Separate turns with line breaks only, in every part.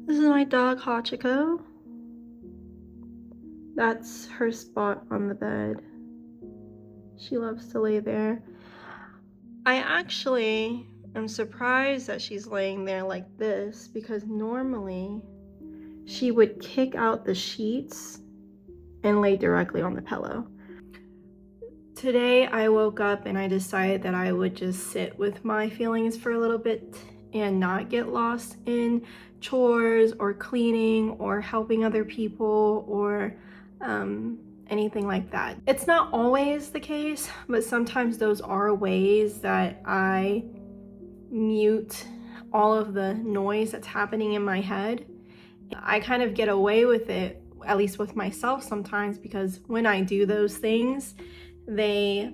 This is my dog, Hachiko. That's her spot on the bed. She loves to lay there. I actually am surprised that she's laying there like this because normally she would kick out the sheets and lay directly on the pillow. Today I woke up and I decided that I would just sit with my feelings for a little bit and not get lost in chores or cleaning or helping other people or anything like that. It's not always the case, but sometimes those are ways that I mute all of the noise that's happening in my head. I kind of get away with it, at least with myself sometimes, because when I do those things, they're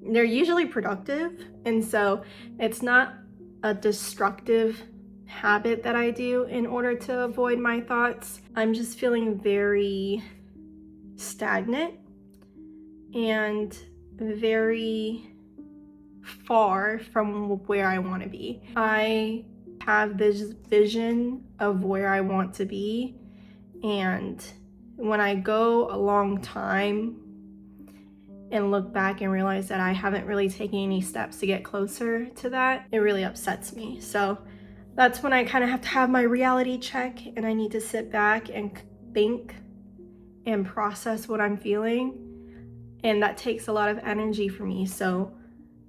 usually productive, and so it's not a destructive habit that I do in order to avoid my thoughts. I'm just feeling very stagnant and very far from where I want to be. I have this vision of where I want to be, and when I go a long time and look back and realize that I haven't really taken any steps to get closer to that, it really upsets me. So that's when I kind of have to have my reality check, and I need to sit back and think and process what I'm feeling, and that takes a lot of energy for me. So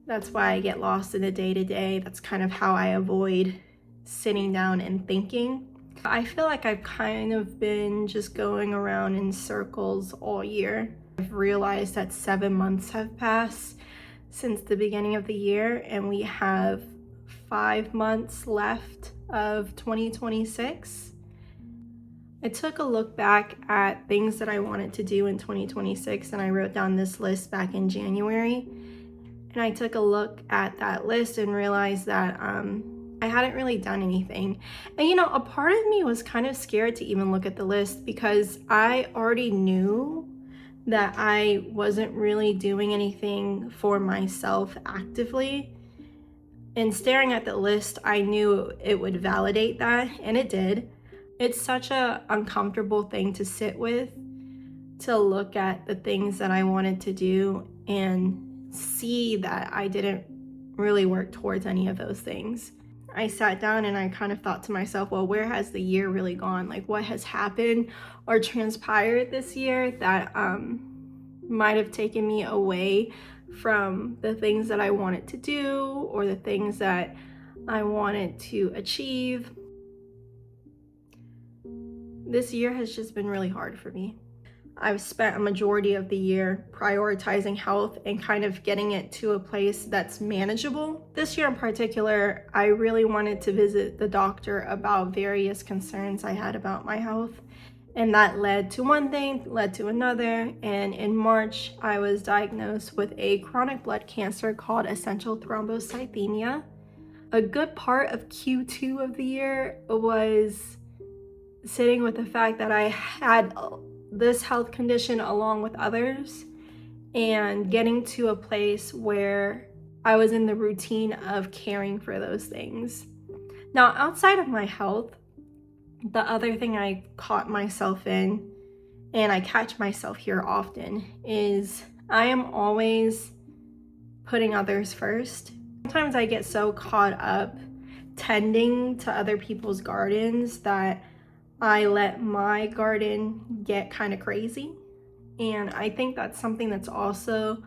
that's why I get lost in the day-to-day. That's kind of how I avoid sitting down and thinking. I feel like I've kind of been just going around in circles all year. I've realized that 7 months have passed since the beginning of the year, and we have 5 months left of 2026. I took a look back at things that I wanted to do in 2026, and I wrote down this list back in January. And I took a look at that list and realized that I hadn't really done anything. And a part of me was kind of scared to even look at the list because I already knew that I wasn't really doing anything for myself actively. And staring at the list, I knew it would validate that, and it did. It's such an uncomfortable thing to sit with, to look at the things that I wanted to do and see that I didn't really work towards any of those things. I sat down and I kind of thought to myself, well, where has the year really gone? Like, what has happened or transpired this year that might have taken me away from the things that I wanted to do or the things that I wanted to achieve? This year has just been really hard for me. I've spent a majority of the year prioritizing health and kind of getting it to a place that's manageable. This year in particular, I really wanted to visit the doctor about various concerns I had about my health. And that led to one thing, led to another. And in March, I was diagnosed with a chronic blood cancer called essential thrombocythemia. A good part of Q2 of the year was sitting with the fact that I had this health condition along with others and getting to a place where I was in the routine of caring for those things. Now, outside of my health, the other thing I caught myself in, and I catch myself here often, is I am always putting others first. Sometimes I get so caught up tending to other people's gardens that I let my garden get kind of crazy. And I think that's something that's also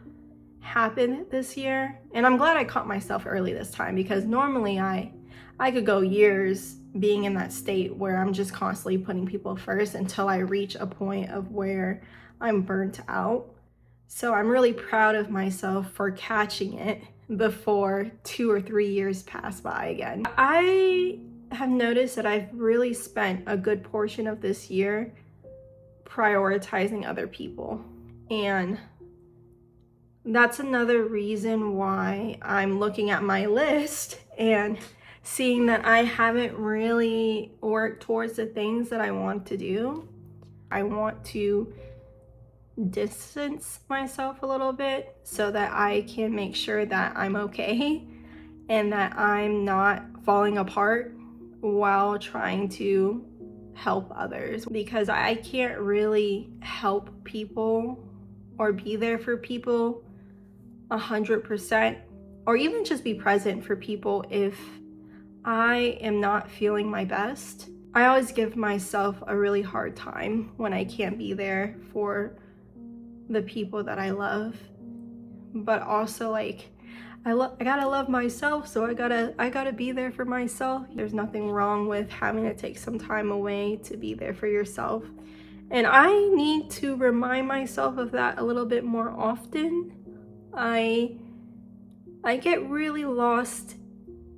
happened this year. And I'm glad I caught myself early this time, because normally I could go years being in that state where I'm just constantly putting people first until I reach a point of where I'm burnt out. So I'm really proud of myself for catching it before 2 or 3 years pass by again. I have noticed that I've really spent a good portion of this year prioritizing other people. And that's another reason why I'm looking at my list and seeing that I haven't really worked towards the things that I want to do. I want to distance myself a little bit so that I can make sure that I'm okay and that I'm not falling apart while trying to help others, because I can't really help people or be there for people 100%, or even just be present for people if I am not feeling my best. I always give myself a really hard time when I can't be there for the people that I love, but also like I gotta love myself, so I gotta be there for myself. There's nothing wrong with having to take some time away to be there for yourself, and I need to remind myself of that a little bit more often. I get really lost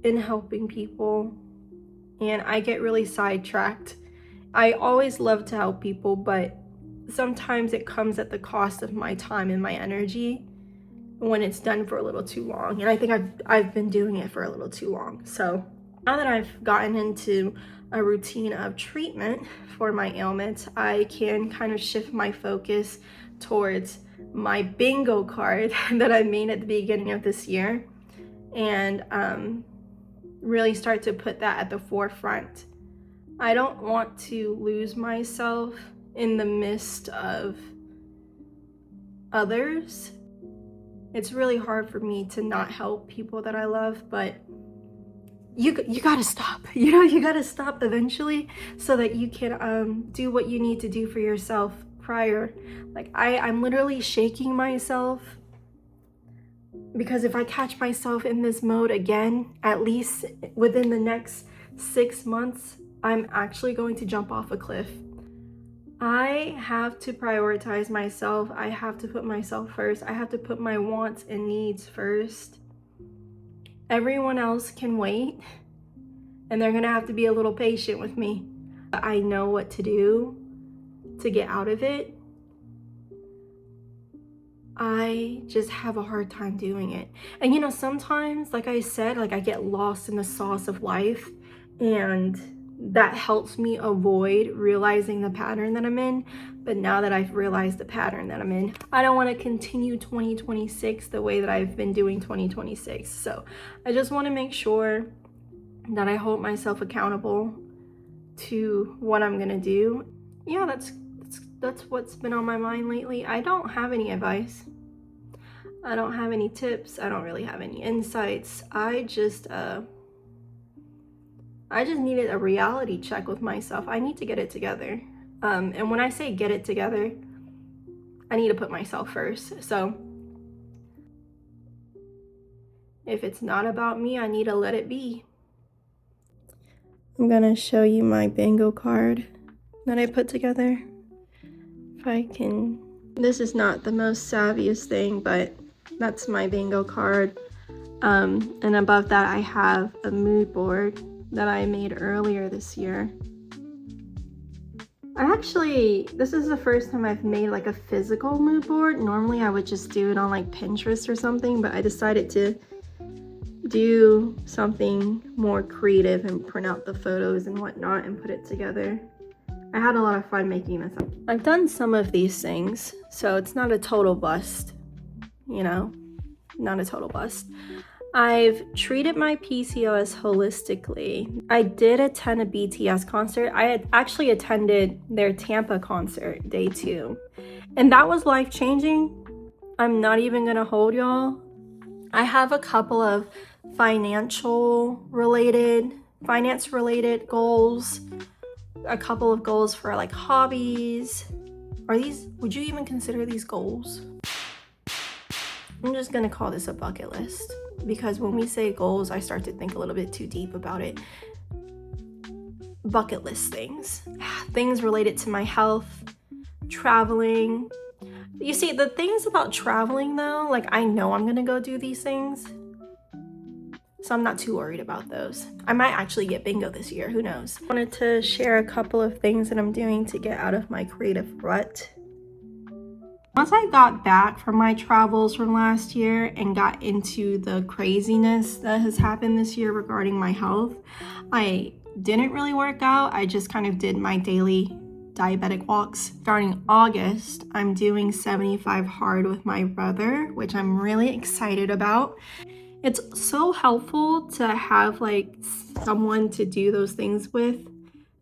in helping people, and I get really sidetracked. I always love to help people, but sometimes it comes at the cost of my time and my energy when it's done for a little too long. And I think I've been doing it for a little too long. So now that I've gotten into a routine of treatment for my ailments, I can kind of shift my focus towards my bingo card that I made at the beginning of this year, and really start to put that at the forefront. I don't want to lose myself in the midst of others. It's really hard for me to not help people that I love, but you gotta stop. You gotta stop eventually so that you can do what you need to do for yourself prior. Like I'm literally shaking myself, because if I catch myself in this mode again, at least within the next 6 months, I'm actually going to jump off a cliff. I have to prioritize myself. I have to put myself first. I have to put my wants and needs first. Everyone else can wait, and they're gonna have to be a little patient with me. I know what to do to get out of it. I just have a hard time doing it. And sometimes, like I said, like I get lost in the sauce of life, and that helps me avoid realizing the pattern that I'm in. But now that I've realized the pattern that I'm in, I don't want to continue 2026 the way that I've been doing 2026. So I just want to make sure that I hold myself accountable to what I'm gonna do. Yeah, that's what's been on my mind lately. I don't have any advice. I don't have any tips. I don't really have any insights. I just needed a reality check with myself. I need to get it together. And when I say get it together, I need to put myself first. So if it's not about me, I need to let it be. I'm gonna show you my bingo card that I put together. If I can. This is not the most savviest thing, but that's my bingo card. And above that, I have a mood board that I made earlier this year. This is the first time I've made like a physical mood board. Normally I would just do it on like Pinterest or something, but I decided to do something more creative and print out the photos and whatnot and put it together. I had a lot of fun making this up. I've done some of these things, so it's not a total bust, not a total bust. I've treated my PCOS holistically. I did attend a BTS concert. I had actually attended their Tampa concert, day 2. And that was life-changing. I'm not even gonna hold y'all. I have a couple of finance-related goals. A couple of goals for like hobbies. Would you even consider these goals? I'm just gonna call this a bucket list, because when we say goals, I start to think a little bit too deep about it. Bucket list things related to my health, traveling. You see, the things about traveling though, like I know I'm gonna go do these things, so I'm not too worried about those. I might actually get bingo this year, who knows. I wanted to share a couple of things that I'm doing to get out of my creative rut. Once I got back from my travels from last year and got into the craziness that has happened this year regarding my health, I didn't really work out. I just kind of did my daily diabetic walks. Starting August, I'm doing 75 hard with my brother, which I'm really excited about. It's so helpful to have like someone to do those things with,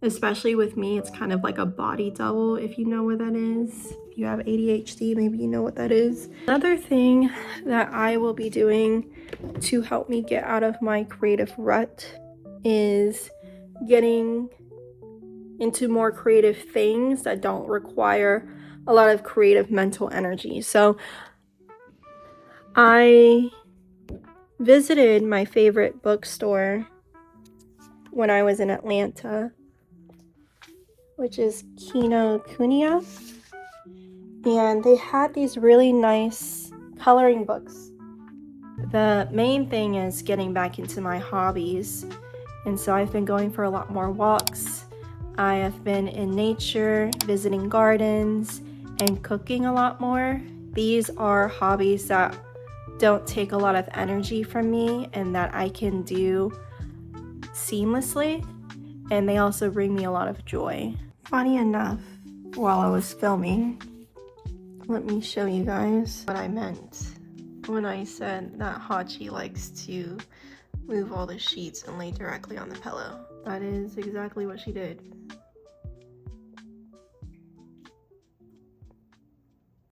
especially with me. It's kind of like a body double, if you know what that is. If you have ADHD, maybe you know what that is. Another thing that I will be doing to help me get out of my creative rut is getting into more creative things that don't require a lot of creative mental energy. So I visited my favorite bookstore when I was in Atlanta, which is Kinokuniya, and they had these really nice coloring books. The main thing is getting back into my hobbies, and so I've been going for a lot more walks. I have been in nature, visiting gardens, and cooking a lot more. These are hobbies that don't take a lot of energy from me and that I can do seamlessly, and they also bring me a lot of joy. Funny enough, while I was filming, let me show you guys what I meant when I said that Hachi likes to move all the sheets and lay directly on the pillow. That is exactly what she did.